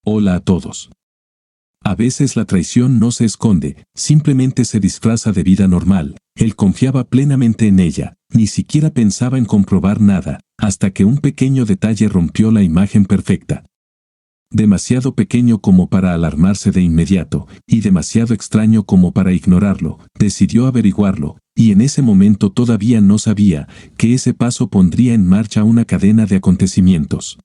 Hola a todos. A veces la traición no se esconde, simplemente se disfraza de vida normal. Él confiaba plenamente en ella, ni siquiera pensaba en comprobar nada, hasta que un pequeño detalle rompió la imagen perfecta. Demasiado pequeño como para alarmarse de inmediato, y demasiado extraño como para ignorarlo, decidió averiguarlo, y en ese momento todavía no sabía que ese paso pondría en marcha una cadena de acontecimientos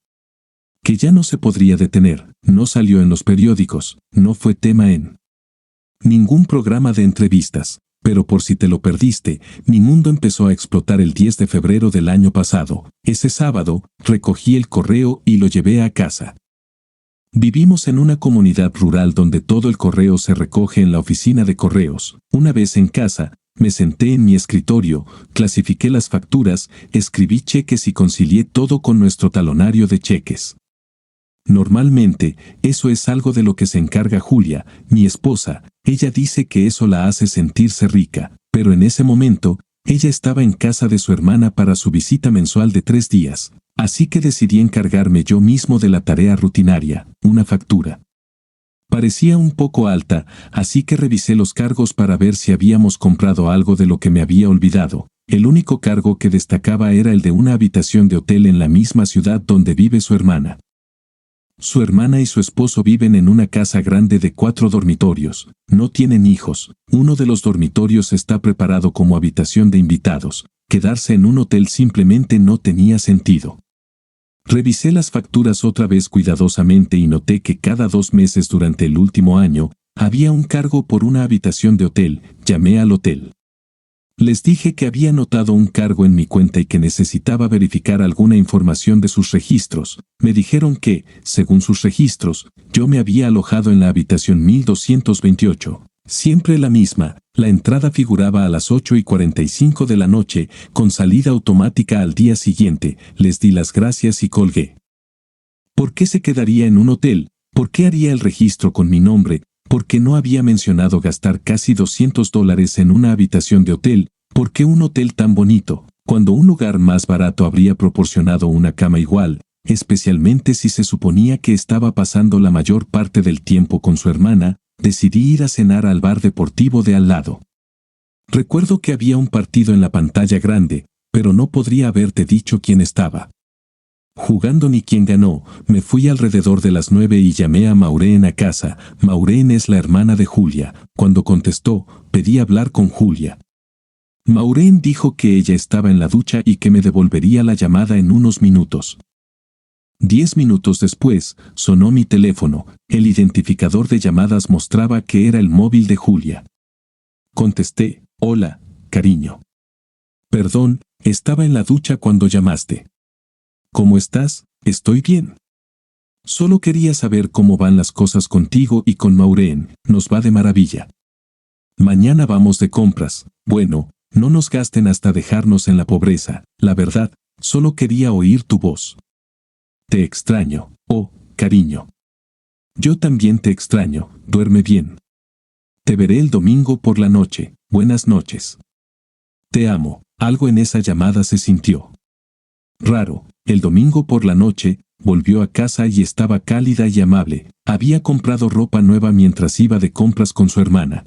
que ya no se podría detener. No salió en los periódicos, no fue tema en ningún programa de entrevistas, pero por si te lo perdiste, mi mundo empezó a explotar el 10 de febrero del año pasado. Ese sábado, recogí el correo y lo llevé a casa. Vivimos en una comunidad rural donde todo el correo se recoge en la oficina de correos. Una vez en casa, me senté en mi escritorio, clasifiqué las facturas, escribí cheques y concilié todo con nuestro talonario de cheques. Normalmente, eso es algo de lo que se encarga Julia, mi esposa. Ella dice que eso la hace sentirse rica, pero en ese momento, ella estaba en casa de su hermana para su visita mensual de 3 días, así que decidí encargarme yo mismo de la tarea rutinaria, una factura. Parecía un poco alta, así que revisé los cargos para ver si habíamos comprado algo de lo que me había olvidado. El único cargo que destacaba era el de una habitación de hotel en la misma ciudad donde vive su hermana. Su hermana y su esposo viven en una casa grande de 4 dormitorios, no tienen hijos. Uno de los dormitorios está preparado como habitación de invitados. Quedarse en un hotel simplemente no tenía sentido. Revisé las facturas otra vez cuidadosamente y noté que cada 2 meses durante el último año, había un cargo por una habitación de hotel. Llamé al hotel. Les dije que había notado un cargo en mi cuenta y que necesitaba verificar alguna información de sus registros. Me dijeron que, según sus registros, yo me había alojado en la habitación 1228. Siempre la misma, la entrada figuraba a las 8:45 de la noche, con salida automática al día siguiente. Les di las gracias y colgué. ¿Por qué se quedaría en un hotel? ¿Por qué haría el registro con mi nombre? ¿Por qué no había mencionado gastar casi $200 en una habitación de hotel? ¿Por qué un hotel tan bonito, cuando un lugar más barato habría proporcionado una cama igual, especialmente si se suponía que estaba pasando la mayor parte del tiempo con su hermana? Decidí ir a cenar al bar deportivo de al lado. Recuerdo que había un partido en la pantalla grande, pero no podría haberte dicho quién estaba jugando ni quién ganó. Me fui alrededor de las 9 y llamé a Maureen a casa. Maureen es la hermana de Julia. Cuando contestó, pedí hablar con Julia. Maureen dijo que ella estaba en la ducha y que me devolvería la llamada en unos minutos. 10 minutos después, sonó mi teléfono. El identificador de llamadas mostraba que era el móvil de Julia. Contesté. Hola, cariño. Perdón, estaba en la ducha cuando llamaste. ¿Cómo estás? Estoy bien. Solo quería saber cómo van las cosas contigo y con Maureen. Nos va de maravilla. Mañana vamos de compras. Bueno, no nos gasten hasta dejarnos en la pobreza. La verdad, solo quería oír tu voz. Te extraño, oh, cariño. Yo también te extraño. Duerme bien. Te veré el domingo por la noche. Buenas noches. Te amo. Algo en esa llamada se sintió raro. El domingo por la noche, volvió a casa y estaba cálida y amable. Había comprado ropa nueva mientras iba de compras con su hermana.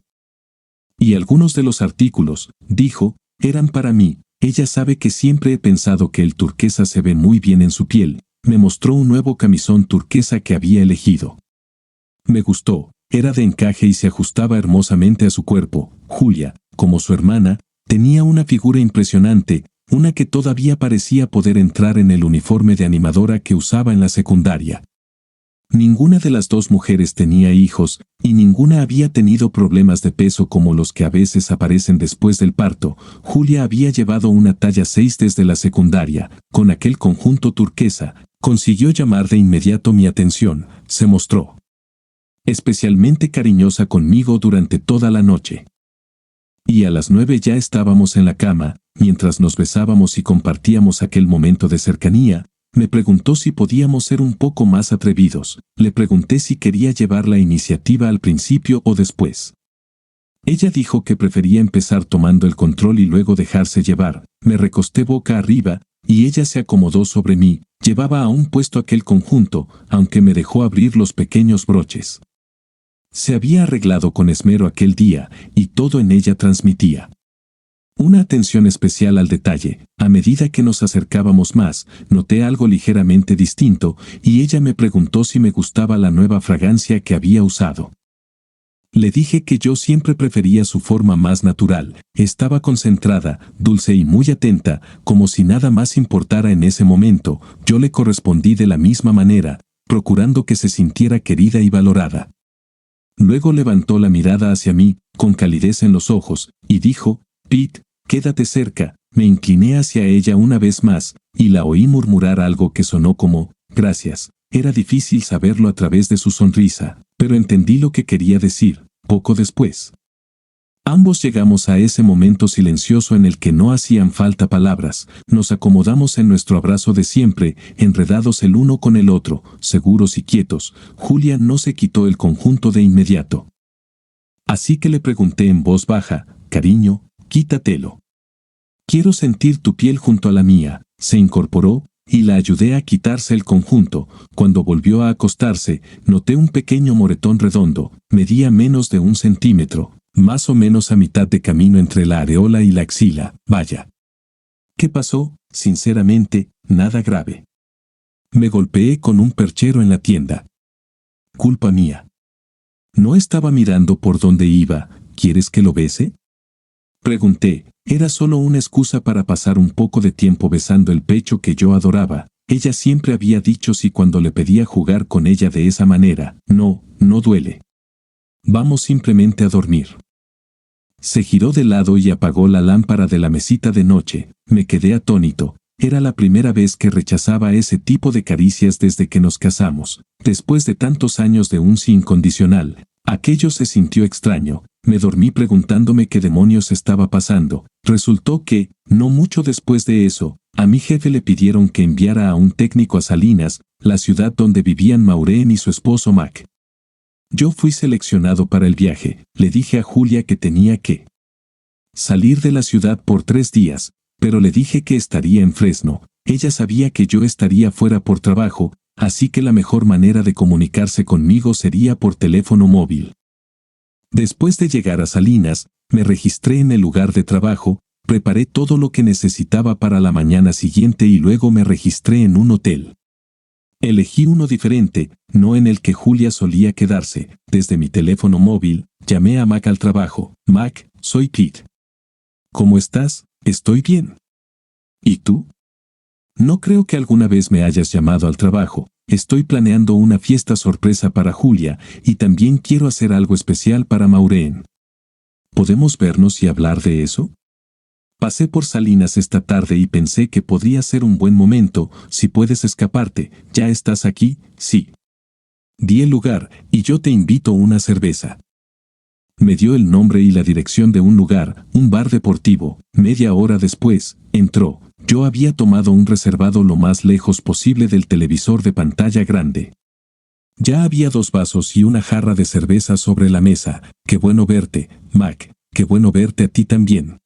Y algunos de los artículos, dijo, eran para mí. Ella sabe que siempre he pensado que el turquesa se ve muy bien en su piel. Me mostró un nuevo camisón turquesa que había elegido. Me gustó. Era de encaje y se ajustaba hermosamente a su cuerpo. Julia, como su hermana, tenía una figura impresionante, una que todavía parecía poder entrar en el uniforme de animadora que usaba en la secundaria. Ninguna de las 2 mujeres tenía hijos, y ninguna había tenido problemas de peso como los que a veces aparecen después del parto. Julia había llevado una talla 6 desde la secundaria. Con aquel conjunto turquesa, consiguió llamar de inmediato mi atención. Se mostró especialmente cariñosa conmigo durante toda la noche. Y a las 9 ya estábamos en la cama. Mientras nos besábamos y compartíamos aquel momento de cercanía, me preguntó si podíamos ser un poco más atrevidos. Le pregunté si quería llevar la iniciativa al principio o después. Ella dijo que prefería empezar tomando el control y luego dejarse llevar. Me recosté boca arriba, y ella se acomodó sobre mí. Llevaba aún puesto aquel conjunto, aunque me dejó abrir los pequeños broches. Se había arreglado con esmero aquel día, y todo en ella transmitía una atención especial al detalle. A medida que nos acercábamos más, noté algo ligeramente distinto, y ella me preguntó si me gustaba la nueva fragancia que había usado. Le dije que yo siempre prefería su forma más natural. Estaba concentrada, dulce y muy atenta, como si nada más importara en ese momento. Yo le correspondí de la misma manera, procurando que se sintiera querida y valorada. Luego levantó la mirada hacia mí, con calidez en los ojos, y dijo: «Pete, quédate cerca». Me incliné hacia ella una vez más, y la oí murmurar algo que sonó como «gracias». Era difícil saberlo a través de su sonrisa, pero entendí lo que quería decir. Poco después, ambos llegamos a ese momento silencioso en el que no hacían falta palabras. Nos acomodamos en nuestro abrazo de siempre, enredados el uno con el otro, seguros y quietos. Julia no se quitó el conjunto de inmediato. Así que le pregunté en voz baja: «Cariño, quítatelo. Quiero sentir tu piel junto a la mía». Se incorporó, y la ayudé a quitarse el conjunto. Cuando volvió a acostarse, noté un pequeño moretón redondo. Medía menos de 1 centímetro, más o menos a mitad de camino entre la areola y la axila. Vaya. ¿Qué pasó? Sinceramente, nada grave. Me golpeé con un perchero en la tienda. Culpa mía. No estaba mirando por dónde iba. ¿Quieres que lo bese?, pregunté. Era solo una excusa para pasar un poco de tiempo besando el pecho que yo adoraba. Ella siempre había dicho sí cuando le pedía jugar con ella de esa manera. No, no duele. Vamos simplemente a dormir. Se giró de lado y apagó la lámpara de la mesita de noche. Me quedé atónito. Era la primera vez que rechazaba ese tipo de caricias desde que nos casamos. Después de tantos años de un sí incondicional, aquello se sintió extraño. Me dormí preguntándome qué demonios estaba pasando. Resultó que, no mucho después de eso, a mi jefe le pidieron que enviara a un técnico a Salinas, la ciudad donde vivían Maureen y su esposo Mac. Yo fui seleccionado para el viaje. Le dije a Julia que tenía que salir de la ciudad por 3 días, pero le dije que estaría en Fresno. Ella sabía que yo estaría fuera por trabajo, así que la mejor manera de comunicarse conmigo sería por teléfono móvil. Después de llegar a Salinas, me registré en el lugar de trabajo, preparé todo lo que necesitaba para la mañana siguiente y luego me registré en un hotel. Elegí uno diferente, no en el que Julia solía quedarse. Desde mi teléfono móvil, llamé a Mac al trabajo. «Mac, soy Pete. ¿Cómo estás? Estoy bien. ¿Y tú? No creo que alguna vez me hayas llamado al trabajo. Estoy planeando una fiesta sorpresa para Julia y también quiero hacer algo especial para Maureen. ¿Podemos vernos y hablar de eso? Pasé por Salinas esta tarde y pensé que podría ser un buen momento. Si puedes escaparte, ¿ya estás aquí?» «Sí». Di el lugar y yo te invito a una cerveza. Me dio el nombre y la dirección de un lugar, un bar deportivo. Media hora después, entró. Yo había tomado un reservado lo más lejos posible del televisor de pantalla grande. Ya había 2 vasos y una jarra de cerveza sobre la mesa. «Qué bueno verte, Mac. Qué bueno verte a ti también».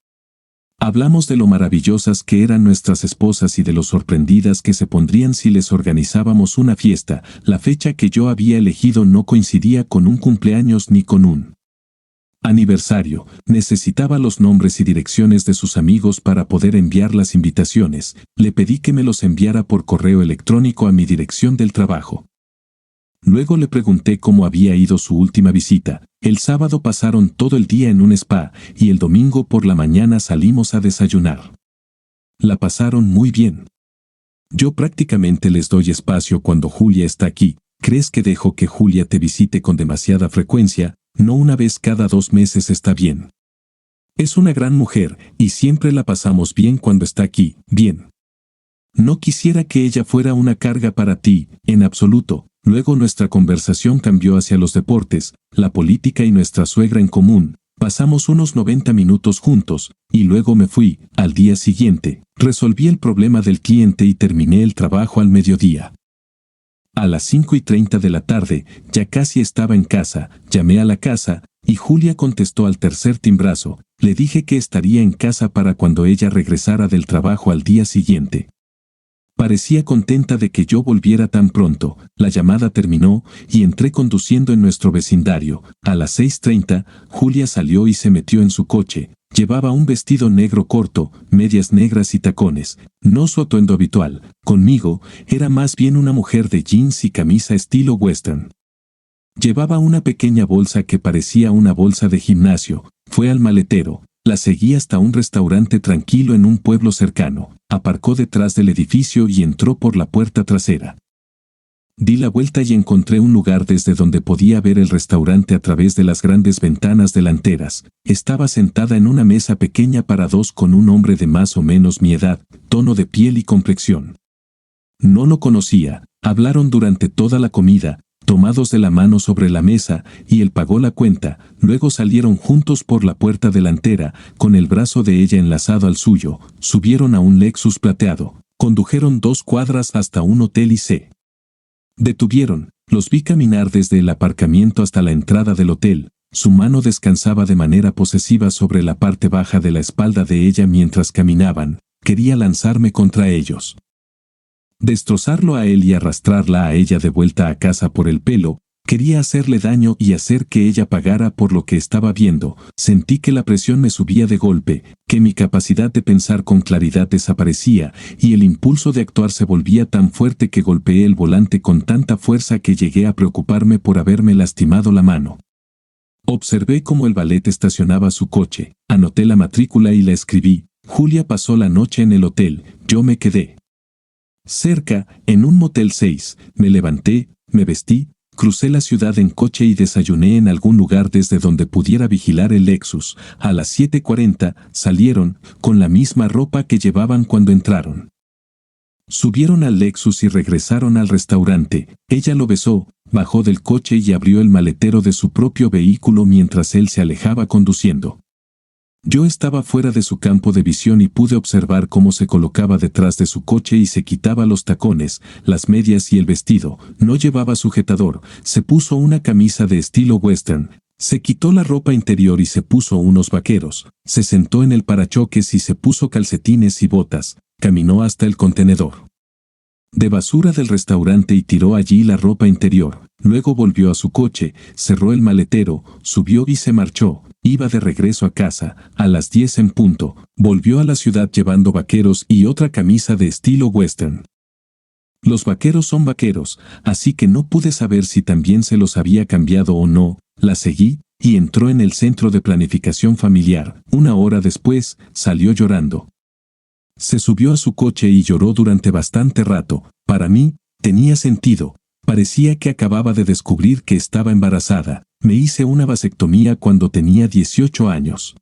Hablamos de lo maravillosas que eran nuestras esposas y de lo sorprendidas que se pondrían si les organizábamos una fiesta. La fecha que yo había elegido no coincidía con un cumpleaños ni con un aniversario. Necesitaba los nombres y direcciones de sus amigos para poder enviar las invitaciones. Le pedí que me los enviara por correo electrónico a mi dirección del trabajo. Luego le pregunté cómo había ido su última visita. El sábado pasaron todo el día en un spa y el domingo por la mañana salimos a desayunar. La pasaron muy bien. Yo prácticamente les doy espacio cuando Julia está aquí. ¿Crees que dejo que Julia te visite con demasiada frecuencia? No, una vez cada 2 meses está bien. Es una gran mujer y siempre la pasamos bien cuando está aquí. Bien. No quisiera que ella fuera una carga para ti, en absoluto. Luego nuestra conversación cambió hacia los deportes, la política y nuestra suegra en común. Pasamos unos 90 minutos juntos, y luego me fui. Al día siguiente, resolví el problema del cliente y terminé el trabajo al mediodía. A las 5:30 de la tarde, ya casi estaba en casa. Llamé a la casa, y Julia contestó al tercer timbrazo. Le dije que estaría en casa para cuando ella regresara del trabajo al día siguiente. Parecía contenta de que yo volviera tan pronto. La llamada terminó y entré conduciendo en nuestro vecindario. A las 6:30, Julia salió y se metió en su coche. Llevaba un vestido negro corto, medias negras y tacones. No su atuendo habitual. Conmigo, era más bien una mujer de jeans y camisa estilo western. Llevaba una pequeña bolsa que parecía una bolsa de gimnasio. Fue al maletero. La seguí hasta un restaurante tranquilo en un pueblo cercano. Aparcó detrás del edificio y entró por la puerta trasera. Di la vuelta y encontré un lugar desde donde podía ver el restaurante a través de las grandes ventanas delanteras. Estaba sentada en una mesa pequeña para dos con un hombre de más o menos mi edad, tono de piel y complexión. No lo conocía. Hablaron durante toda la comida, tomados de la mano sobre la mesa, y él pagó la cuenta. Luego salieron juntos por la puerta delantera, con el brazo de ella enlazado al suyo. Subieron a un Lexus plateado. Condujeron 2 cuadras hasta un hotel y se detuvieron. Los vi caminar desde el aparcamiento hasta la entrada del hotel. Su mano descansaba de manera posesiva sobre la parte baja de la espalda de ella mientras caminaban. Quería lanzarme contra ellos, destrozarlo a él y arrastrarla a ella de vuelta a casa por el pelo. Quería hacerle daño y hacer que ella pagara por lo que estaba viendo. Sentí que la presión me subía de golpe, que mi capacidad de pensar con claridad desaparecía, y el impulso de actuar se volvía tan fuerte que golpeé el volante con tanta fuerza que llegué a preocuparme por haberme lastimado la mano. Observé cómo el valet estacionaba su coche, anoté la matrícula y la escribí. Julia pasó la noche en el hotel, yo me quedé cerca, en un motel 6, me levanté, me vestí, crucé la ciudad en coche y desayuné en algún lugar desde donde pudiera vigilar el Lexus. A las 7:40 salieron, con la misma ropa que llevaban cuando entraron. Subieron al Lexus y regresaron al restaurante. Ella lo besó, bajó del coche y abrió el maletero de su propio vehículo mientras él se alejaba conduciendo. Yo estaba fuera de su campo de visión y pude observar cómo se colocaba detrás de su coche y se quitaba los tacones, las medias y el vestido. No llevaba sujetador. Se puso una camisa de estilo western. Se quitó la ropa interior y se puso unos vaqueros. Se sentó en el parachoques y se puso calcetines y botas. Caminó hasta el contenedor de basura del restaurante y tiró allí la ropa interior. Luego volvió a su coche, cerró el maletero, subió y se marchó. Iba de regreso a casa, a las 10 en punto. Volvió a la ciudad llevando vaqueros y otra camisa de estilo western. Los vaqueros son vaqueros, así que no pude saber si también se los había cambiado o no. La seguí, y entró en el centro de planificación familiar. 1 hora después, salió llorando. Se subió a su coche y lloró durante bastante rato. Para mí, tenía sentido. Parecía que acababa de descubrir que estaba embarazada. Me hice una vasectomía cuando tenía 18 años.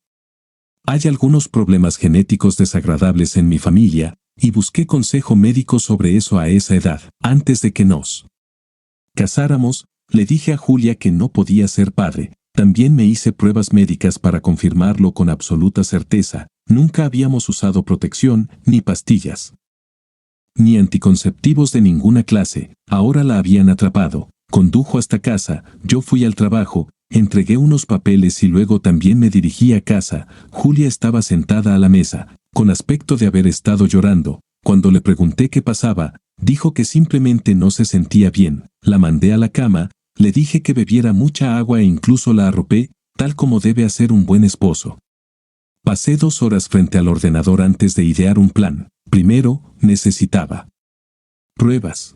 Hay algunos problemas genéticos desagradables en mi familia, y busqué consejo médico sobre eso a esa edad. Antes de que nos casáramos, le dije a Julia que no podía ser padre. También me hice pruebas médicas para confirmarlo con absoluta certeza. Nunca habíamos usado protección, ni pastillas, ni anticonceptivos de ninguna clase. Ahora la habían atrapado. Condujo hasta casa, yo fui al trabajo, entregué unos papeles y luego también me dirigí a casa. Julia estaba sentada a la mesa, con aspecto de haber estado llorando. Cuando le pregunté qué pasaba, dijo que simplemente no se sentía bien. La mandé a la cama, le dije que bebiera mucha agua e incluso la arropé, tal como debe hacer un buen esposo. Pasé 2 horas frente al ordenador antes de idear un plan. Primero, necesitaba pruebas.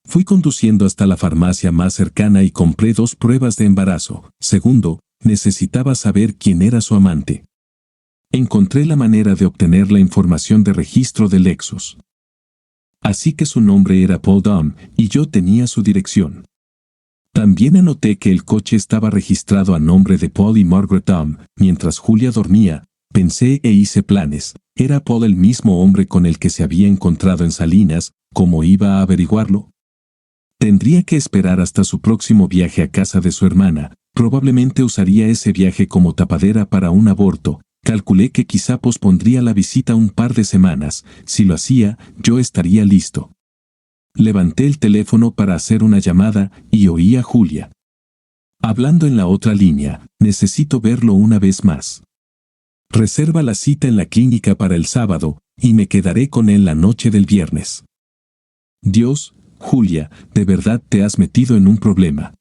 Fui conduciendo hasta la farmacia más cercana y compré 2 pruebas de embarazo. Segundo, necesitaba saber quién era su amante. Encontré la manera de obtener la información de registro de Lexus. Así que su nombre era Paul Dunn y yo tenía su dirección. También anoté que el coche estaba registrado a nombre de Paul y Margaret Dunn. Mientras Julia dormía, pensé e hice planes. ¿Era Paul el mismo hombre con el que se había encontrado en Salinas? ¿Cómo iba a averiguarlo? Tendría que esperar hasta su próximo viaje a casa de su hermana. Probablemente usaría ese viaje como tapadera para un aborto. Calculé que quizá pospondría la visita un par de semanas. Si lo hacía, yo estaría listo. Levanté el teléfono para hacer una llamada y oí a Julia hablando en la otra línea. Necesito verlo una vez más. Reserva la cita en la clínica para el sábado, y me quedaré con él la noche del viernes. Dios, Julia, de verdad te has metido en un problema.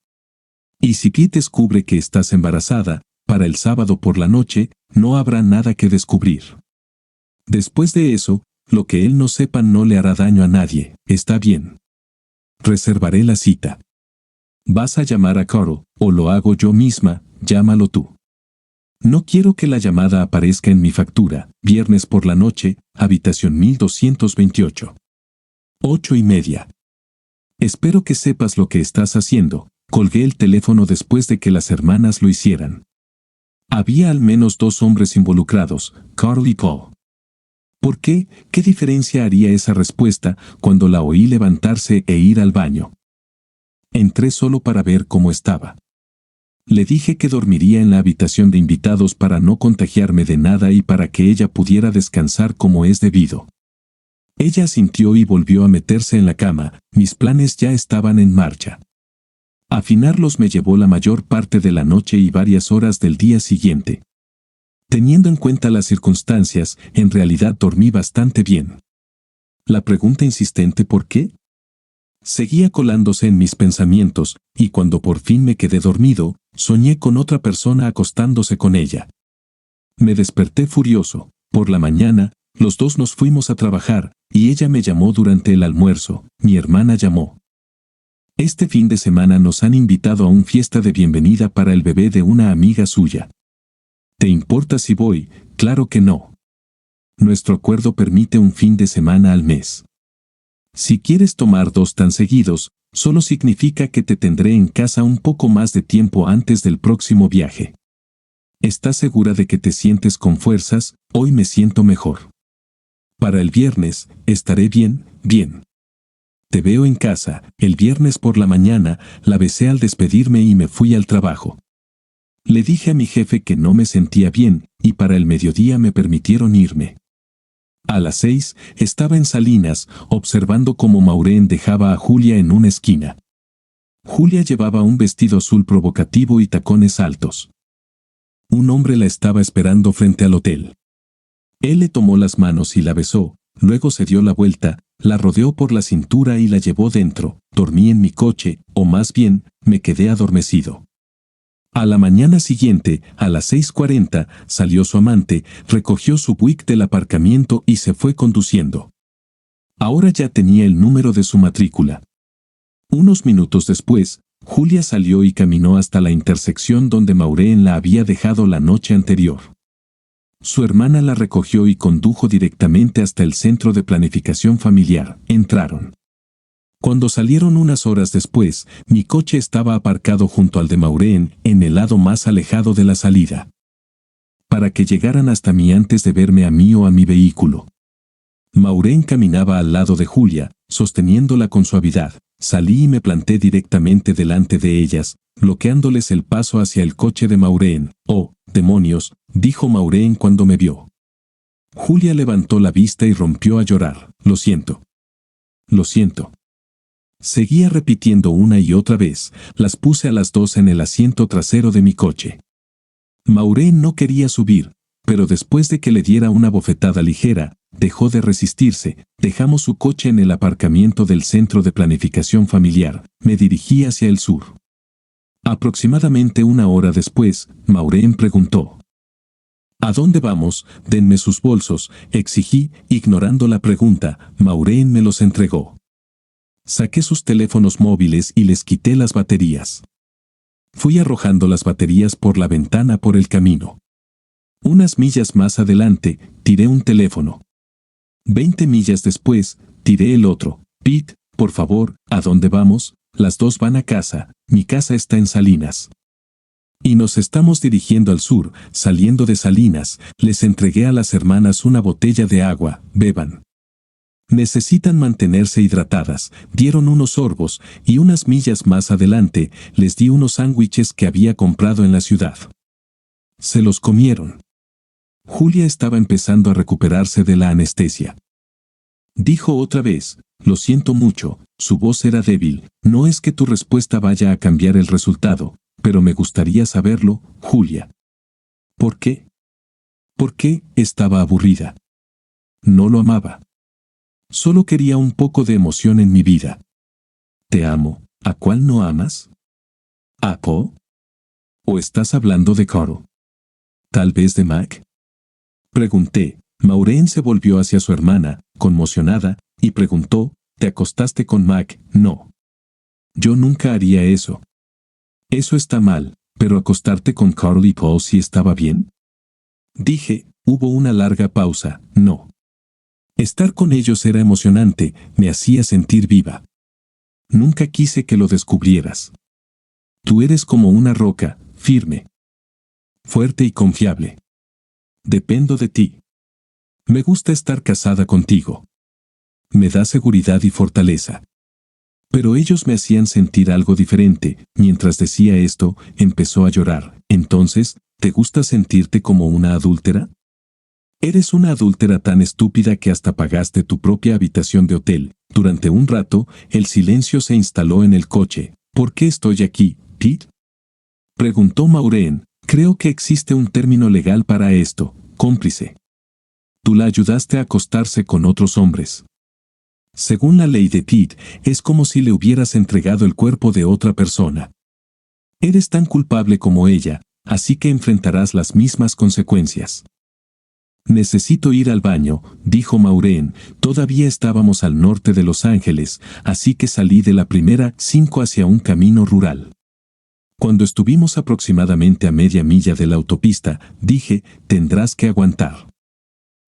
Y si Pete descubre que estás embarazada, para el sábado por la noche, no habrá nada que descubrir. Después de eso, lo que él no sepa no le hará daño a nadie, está bien. Reservaré la cita. ¿Vas a llamar a Carl, o lo hago yo misma? Llámalo tú. No quiero que la llamada aparezca en mi factura. Viernes por la noche, habitación 1228. 8:30. Espero que sepas lo que estás haciendo. Colgué el teléfono después de que las hermanas lo hicieran. Había al menos 2 hombres involucrados, Carl y Paul. ¿Por qué? ¿Qué diferencia haría esa respuesta cuando la oí levantarse e ir al baño? Entré solo para ver cómo estaba. Le dije que dormiría en la habitación de invitados para no contagiarme de nada y para que ella pudiera descansar como es debido. Ella asintió y volvió a meterse en la cama. Mis planes ya estaban en marcha. Afinarlos me llevó la mayor parte de la noche y varias horas del día siguiente. Teniendo en cuenta las circunstancias, en realidad dormí bastante bien. La pregunta insistente ¿por qué? Seguía colándose en mis pensamientos, y cuando por fin me quedé dormido, soñé con otra persona acostándose con ella. Me desperté furioso. Por la mañana, los dos nos fuimos a trabajar, y ella me llamó durante el almuerzo. Mi hermana llamó. Este fin de semana nos han invitado a una fiesta de bienvenida para el bebé de una amiga suya. ¿Te importa si voy? Claro que no. Nuestro acuerdo permite un fin de semana al mes. Si quieres tomar 2 tan seguidos, solo significa que te tendré en casa un poco más de tiempo antes del próximo viaje. ¿Estás segura de que te sientes con fuerzas? Hoy me siento mejor. Para el viernes, estaré bien, bien. Te veo en casa. El viernes por la mañana, la besé al despedirme y me fui al trabajo. Le dije a mi jefe que no me sentía bien, y para el mediodía me permitieron irme. A las 6, estaba en Salinas, observando cómo Maureen dejaba a Julia en una esquina. Julia llevaba un vestido azul provocativo y tacones altos. Un hombre la estaba esperando frente al hotel. Él le tomó las manos y la besó, luego se dio la vuelta, la rodeó por la cintura y la llevó dentro. Dormí en mi coche, o más bien, me quedé adormecido. A la mañana siguiente, a las 6:40, salió su amante, recogió su Buick del aparcamiento y se fue conduciendo. Ahora ya tenía el número de su matrícula. Unos minutos después, Julia salió y caminó hasta la intersección donde Maureen la había dejado la noche anterior. Su hermana la recogió y condujo directamente hasta el centro de planificación familiar. Entraron. Cuando salieron unas horas después, mi coche estaba aparcado junto al de Maureen, en el lado más alejado de la salida. Para que llegaran hasta mí antes de verme a mí o a mi vehículo. Maureen caminaba al lado de Julia, sosteniéndola con suavidad. Salí y me planté directamente delante de ellas, bloqueándoles el paso hacia el coche de Maureen. «Oh, demonios», dijo Maureen cuando me vio. Julia levantó la vista y rompió a llorar. «Lo siento. Lo siento». Seguía repitiendo una y otra vez. Las puse a las 2 en el asiento trasero de mi coche. Maureen no quería subir, pero después de que le diera una bofetada ligera, dejó de resistirse. Dejamos su coche en el aparcamiento del centro de planificación familiar. Me dirigí hacia el sur. Aproximadamente 1 hora después, Maureen preguntó. «¿A dónde vamos? Denme sus bolsos», exigí, ignorando la pregunta. Maureen me los entregó. Saqué sus teléfonos móviles y les quité las baterías. Fui arrojando las baterías por la ventana por el camino. Unas millas más adelante, tiré un teléfono. 20 millas después, tiré el otro. «Pete, por favor, ¿a dónde vamos?» «Las 2 van a casa. Mi casa está en Salinas. Y nos estamos dirigiendo al sur». Saliendo de Salinas, les entregué a las hermanas una botella de agua. «Beban. Necesitan mantenerse hidratadas». Dieron unos sorbos, y unas millas más adelante, les di unos sándwiches que había comprado en la ciudad. Se los comieron. Julia estaba empezando a recuperarse de la anestesia. Dijo otra vez, «Lo siento mucho», su voz era débil. «No es que tu respuesta vaya a cambiar el resultado, pero me gustaría saberlo, Julia». «¿Por qué?» ¿Por qué? Estaba aburrida. No lo amaba. Solo quería un poco de emoción en mi vida. Te amo. ¿A cuál no amas? ¿A Poe? ¿O estás hablando de Caro? ¿Tal vez de Mac? Pregunté. Maureen se volvió hacia su hermana, conmocionada, y preguntó, ¿te acostaste con Mac? No. Yo nunca haría eso. Eso está mal, pero acostarte con Carl y Poe sí estaba bien. Dije, hubo una larga pausa, no. Estar con ellos era emocionante, me hacía sentir viva. Nunca quise que lo descubrieras. Tú eres como una roca, firme, fuerte y confiable. Dependo de ti. Me gusta estar casada contigo. Me da seguridad y fortaleza. Pero ellos me hacían sentir algo diferente. Mientras decía esto, empezó a llorar. Entonces, ¿te gusta sentirte como una adúltera? Eres una adúltera tan estúpida que hasta pagaste tu propia habitación de hotel. Durante un rato, el silencio se instaló en el coche. ¿Por qué estoy aquí, Pete? Preguntó Maureen. Creo que existe un término legal para esto, cómplice. Tú la ayudaste a acostarse con otros hombres. Según la ley de Pete, es como si le hubieras entregado el cuerpo de otra persona. Eres tan culpable como ella, así que enfrentarás las mismas consecuencias. Necesito ir al baño, dijo Maureen. Todavía estábamos al norte de Los Ángeles, así que salí de la primera 5 hacia un camino rural. Cuando estuvimos aproximadamente a media milla de la autopista, dije, tendrás que aguantar.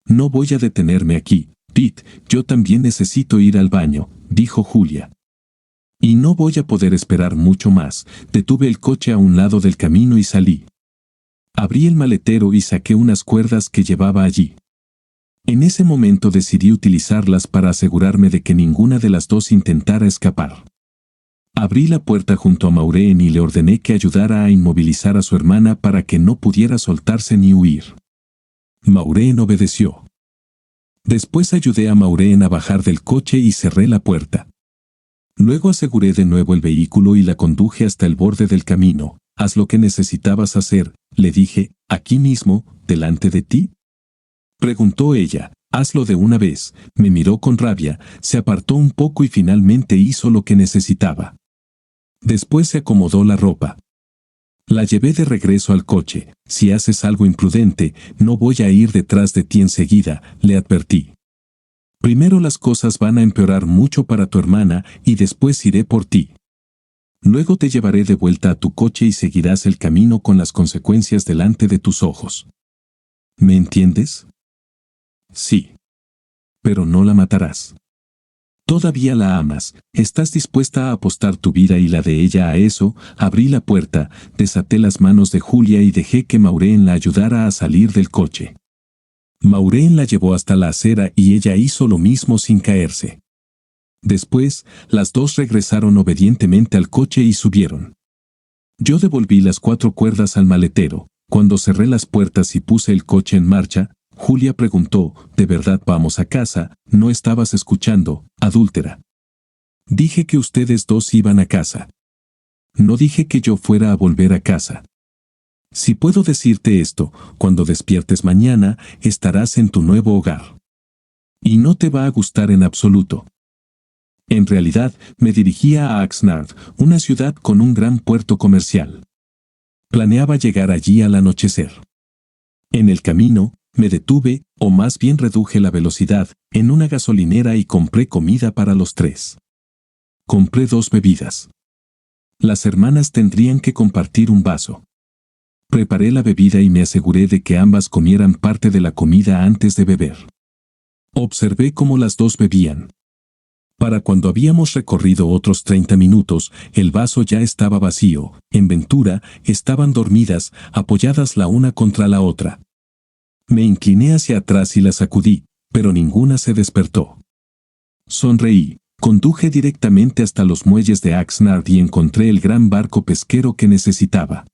No voy a detenerme aquí, Pete, yo también necesito ir al baño, dijo Julia. Y no voy a poder esperar mucho más. Detuve el coche a un lado del camino y salí. Abrí el maletero y saqué unas cuerdas que llevaba allí. En ese momento decidí utilizarlas para asegurarme de que ninguna de las dos intentara escapar. Abrí la puerta junto a Maureen y le ordené que ayudara a inmovilizar a su hermana para que no pudiera soltarse ni huir. Maureen obedeció. Después ayudé a Maureen a bajar del coche y cerré la puerta. Luego aseguré de nuevo el vehículo y la conduje hasta el borde del camino. Haz lo que necesitabas hacer, le dije, aquí mismo, delante de ti. Preguntó ella, hazlo de una vez. Me miró con rabia, se apartó un poco y finalmente hizo lo que necesitaba. Después se acomodó la ropa. La llevé de regreso al coche. Si haces algo imprudente, no voy a ir detrás de ti enseguida, le advertí. Primero las cosas van a empeorar mucho para tu hermana y después iré por ti. Luego te llevaré de vuelta a tu coche y seguirás el camino con las consecuencias delante de tus ojos. ¿Me entiendes? Sí. Pero no la matarás. Todavía la amas, estás dispuesta a apostar tu vida y la de ella a eso. Abrí la puerta, desaté las manos de Julia y dejé que Maureen la ayudara a salir del coche. Maureen la llevó hasta la acera y ella hizo lo mismo sin caerse. Después, las dos regresaron obedientemente al coche y subieron. Yo devolví las 4 cuerdas al maletero. Cuando cerré las puertas y puse el coche en marcha, Julia preguntó, ¿de verdad vamos a casa? No estabas escuchando, adúltera. Dije que ustedes dos iban a casa. No dije que yo fuera a volver a casa. Si puedo decirte esto, cuando despiertes mañana, estarás en tu nuevo hogar. Y no te va a gustar en absoluto. En realidad, me dirigía a Oxnard, una ciudad con un gran puerto comercial. Planeaba llegar allí al anochecer. En el camino, me detuve, o más bien reduje la velocidad, en una gasolinera y compré comida para los 3. Compré 2 bebidas. Las hermanas tendrían que compartir un vaso. Preparé la bebida y me aseguré de que ambas comieran parte de la comida antes de beber. Observé cómo las dos bebían. Para cuando habíamos recorrido otros 30 minutos, el vaso ya estaba vacío. En Ventura, estaban dormidas, apoyadas la una contra la otra. Me incliné hacia atrás y la sacudí, pero ninguna se despertó. Sonreí, conduje directamente hasta los muelles de Oxnard y encontré el gran barco pesquero que necesitaba.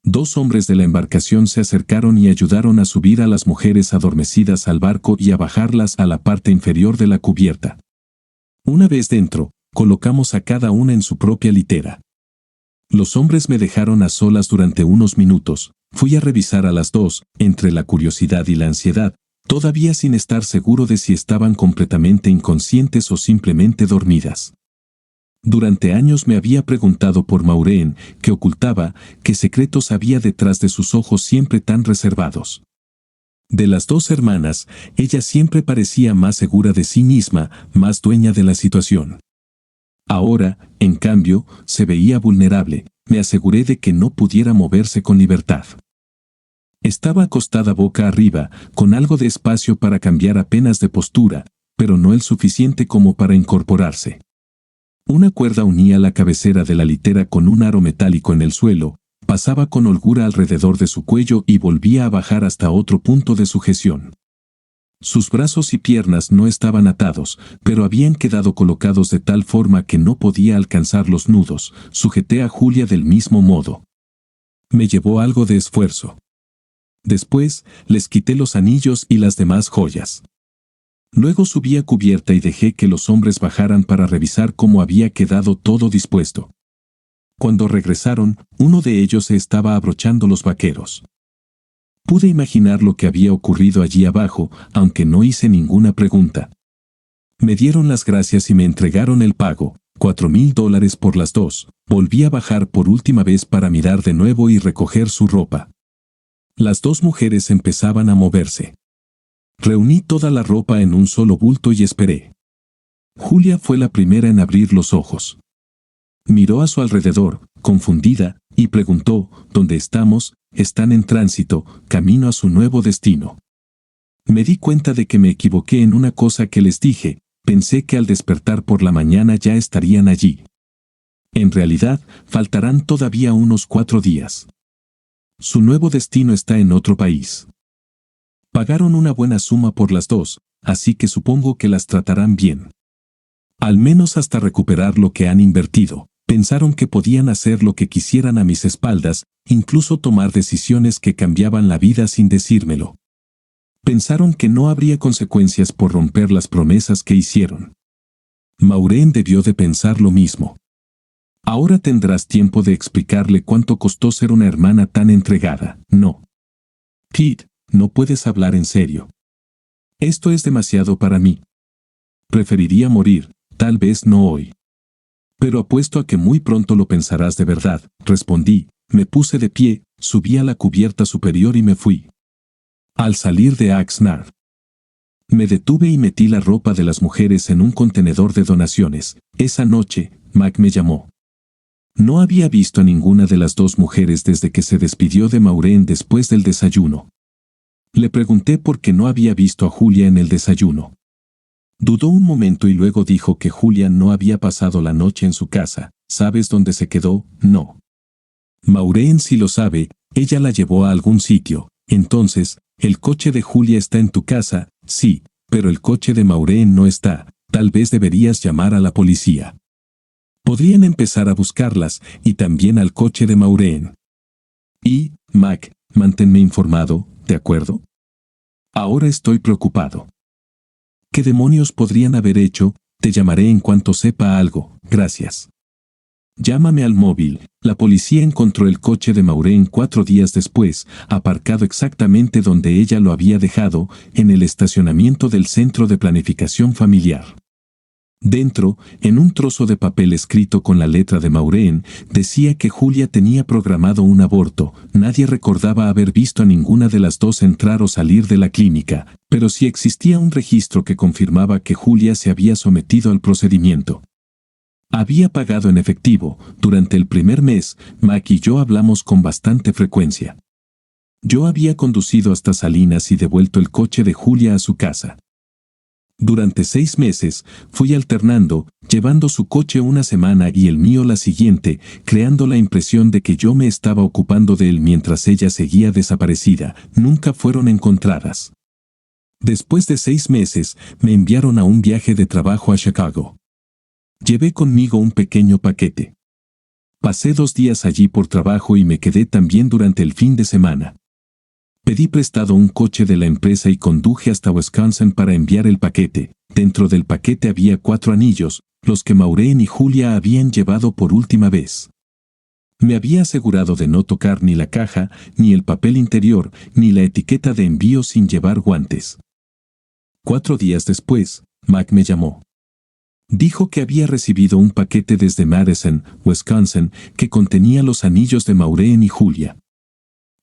2 hombres de la embarcación se acercaron y ayudaron a subir a las mujeres adormecidas al barco y a bajarlas a la parte inferior de la cubierta. Una vez dentro, colocamos a cada una en su propia litera. Los hombres me dejaron a solas durante unos minutos. Fui a revisar a las dos, entre la curiosidad y la ansiedad, todavía sin estar seguro de si estaban completamente inconscientes o simplemente dormidas. Durante años me había preguntado por Maureen, qué ocultaba, qué secretos había detrás de sus ojos siempre tan reservados. De las dos hermanas, ella siempre parecía más segura de sí misma, más dueña de la situación. Ahora, en cambio, se veía vulnerable. Me aseguré de que no pudiera moverse con libertad. Estaba acostada boca arriba, con algo de espacio para cambiar apenas de postura, pero no el suficiente como para incorporarse. Una cuerda unía la cabecera de la litera con un aro metálico en el suelo, pasaba con holgura alrededor de su cuello y volvía a bajar hasta otro punto de sujeción. Sus brazos y piernas no estaban atados, pero habían quedado colocados de tal forma que no podía alcanzar los nudos. Sujeté a Julia del mismo modo. Me llevó algo de esfuerzo. Después, les quité los anillos y las demás joyas. Luego subí a cubierta y dejé que los hombres bajaran para revisar cómo había quedado todo dispuesto. Cuando regresaron, uno de ellos se estaba abrochando los vaqueros. Pude imaginar lo que había ocurrido allí abajo, aunque no hice ninguna pregunta. Me dieron las gracias y me entregaron el pago, $4,000 por las dos. Volví a bajar por última vez para mirar de nuevo y recoger su ropa. Las dos mujeres empezaban a moverse. Reuní toda la ropa en un solo bulto y esperé. Julia fue la primera en abrir los ojos. Miró a su alrededor, confundida, y preguntó, ¿dónde estamos? Están en tránsito, camino a su nuevo destino. Me di cuenta de que me equivoqué en una cosa que les dije, pensé que al despertar por la mañana ya estarían allí. En realidad, faltarán todavía unos 4 días. Su nuevo destino está en otro país. Pagaron una buena suma por las dos, así que supongo que las tratarán bien. Al menos hasta recuperar lo que han invertido. Pensaron que podían hacer lo que quisieran a mis espaldas, incluso tomar decisiones que cambiaban la vida sin decírmelo. Pensaron que no habría consecuencias por romper las promesas que hicieron. Maureen debió de pensar lo mismo. Ahora tendrás tiempo de explicarle cuánto costó ser una hermana tan entregada, ¿no? Pete, no puedes hablar en serio. Esto es demasiado para mí. Preferiría morir, tal vez no hoy. Pero apuesto a que muy pronto lo pensarás de verdad, respondí. Me puse de pie, subí a la cubierta superior y me fui. Al salir de Oxnard, me detuve y metí la ropa de las mujeres en un contenedor de donaciones. Esa noche, Mac me llamó. No había visto a ninguna de las dos mujeres desde que se despidió de Maureen después del desayuno. Le pregunté por qué no había visto a Julia en el desayuno. Dudó un momento y luego dijo que Julia no había pasado la noche en su casa. ¿Sabes dónde se quedó? No. Maureen sí lo sabe, ella la llevó a algún sitio. Entonces, ¿el coche de Julia está en tu casa? Sí, pero el coche de Maureen no está. Tal vez deberías llamar a la policía. Podrían empezar a buscarlas, y también al coche de Maureen. Y, Mac, manténme informado, ¿de acuerdo? Ahora estoy preocupado. ¿Qué demonios podrían haber hecho? Te llamaré en cuanto sepa algo, gracias. Llámame al móvil. La policía encontró el coche de Maureen 4 días después, aparcado exactamente donde ella lo había dejado, en el estacionamiento del Centro de Planificación Familiar. Dentro, en un trozo de papel escrito con la letra de Maureen, decía que Julia tenía programado un aborto. Nadie recordaba haber visto a ninguna de las dos entrar o salir de la clínica, pero sí existía un registro que confirmaba que Julia se había sometido al procedimiento. Había pagado en efectivo. Durante el primer mes, Mac y yo hablamos con bastante frecuencia. Yo había conducido hasta Salinas y devuelto el coche de Julia a su casa. Durante 6 meses, fui alternando, llevando su coche una semana y el mío la siguiente, creando la impresión de que yo me estaba ocupando de él mientras ella seguía desaparecida. Nunca fueron encontradas. Después de 6 meses, me enviaron a un viaje de trabajo a Chicago. Llevé conmigo un pequeño paquete. Pasé 2 días allí por trabajo y me quedé también durante el fin de semana. Pedí prestado un coche de la empresa y conduje hasta Wisconsin para enviar el paquete. Dentro del paquete había 4 anillos, los que Maureen y Julia habían llevado por última vez. Me había asegurado de no tocar ni la caja, ni el papel interior, ni la etiqueta de envío sin llevar guantes. 4 días después, Mac me llamó. Dijo que había recibido un paquete desde Madison, Wisconsin, que contenía los anillos de Maureen y Julia.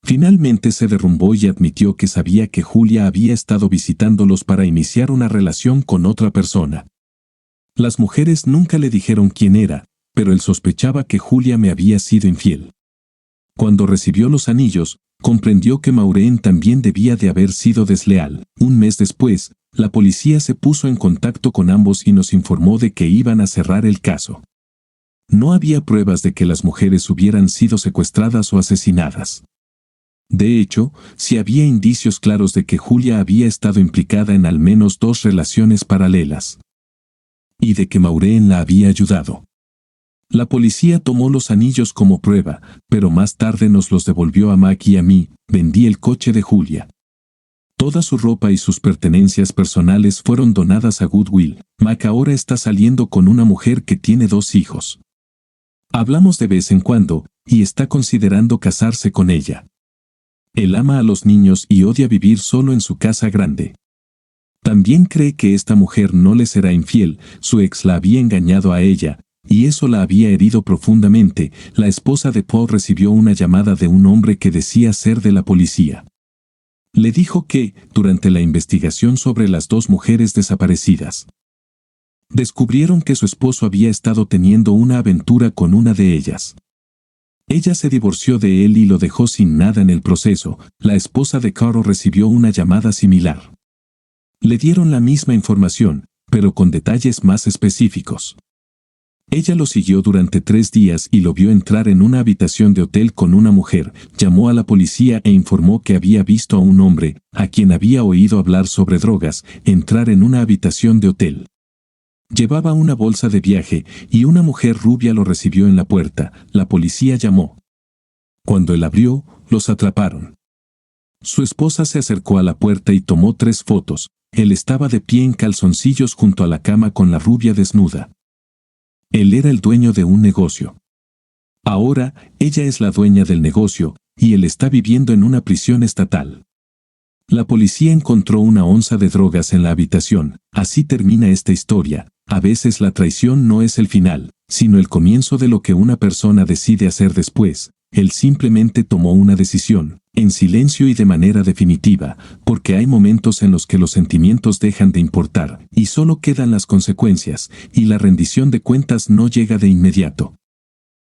Finalmente se derrumbó y admitió que sabía que Julia había estado visitándolos para iniciar una relación con otra persona. Las mujeres nunca le dijeron quién era, pero él sospechaba que Julia me había sido infiel. Cuando recibió los anillos, comprendió que Maureen también debía de haber sido desleal. Un mes después, la policía se puso en contacto con ambos y nos informó de que iban a cerrar el caso. No había pruebas de que las mujeres hubieran sido secuestradas o asesinadas. De hecho, sí había indicios claros de que Julia había estado implicada en al menos 2 relaciones paralelas. Y de que Maureen la había ayudado. La policía tomó los anillos como prueba, pero más tarde nos los devolvió a Mac y a mí. Vendí el coche de Julia. Toda su ropa y sus pertenencias personales fueron donadas a Goodwill. Mac ahora está saliendo con una mujer que tiene 2 hijos. Hablamos de vez en cuando, y está considerando casarse con ella. Él ama a los niños y odia vivir solo en su casa grande. También cree que esta mujer no le será infiel, su ex la había engañado a ella, y eso la había herido profundamente. La esposa de Paul recibió una llamada de un hombre que decía ser de la policía. Le dijo que, durante la investigación sobre las 2 mujeres desaparecidas, descubrieron que su esposo había estado teniendo una aventura con una de ellas. Ella se divorció de él y lo dejó sin nada en el proceso. La esposa de Carol recibió una llamada similar. Le dieron la misma información, pero con detalles más específicos. Ella lo siguió durante 3 días y lo vio entrar en una habitación de hotel con una mujer, llamó a la policía e informó que había visto a un hombre, a quien había oído hablar sobre drogas, entrar en una habitación de hotel. Llevaba una bolsa de viaje y una mujer rubia lo recibió en la puerta. La policía llamó. Cuando él abrió, los atraparon. Su esposa se acercó a la puerta y tomó 3 fotos. Él estaba de pie en calzoncillos junto a la cama con la rubia desnuda. Él era el dueño de un negocio. Ahora, ella es la dueña del negocio, y él está viviendo en una prisión estatal. La policía encontró una onza de drogas en la habitación. Así termina esta historia. A veces la traición no es el final, sino el comienzo de lo que una persona decide hacer después. Él simplemente tomó una decisión, en silencio y de manera definitiva, porque hay momentos en los que los sentimientos dejan de importar, y solo quedan las consecuencias, y la rendición de cuentas no llega de inmediato.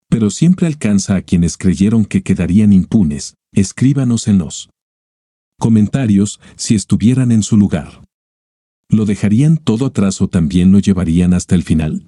Pero siempre alcanza a quienes creyeron que quedarían impunes. Escríbanos en los comentarios si estuvieran en su lugar. ¿Lo dejarían todo atrás o también lo llevarían hasta el final?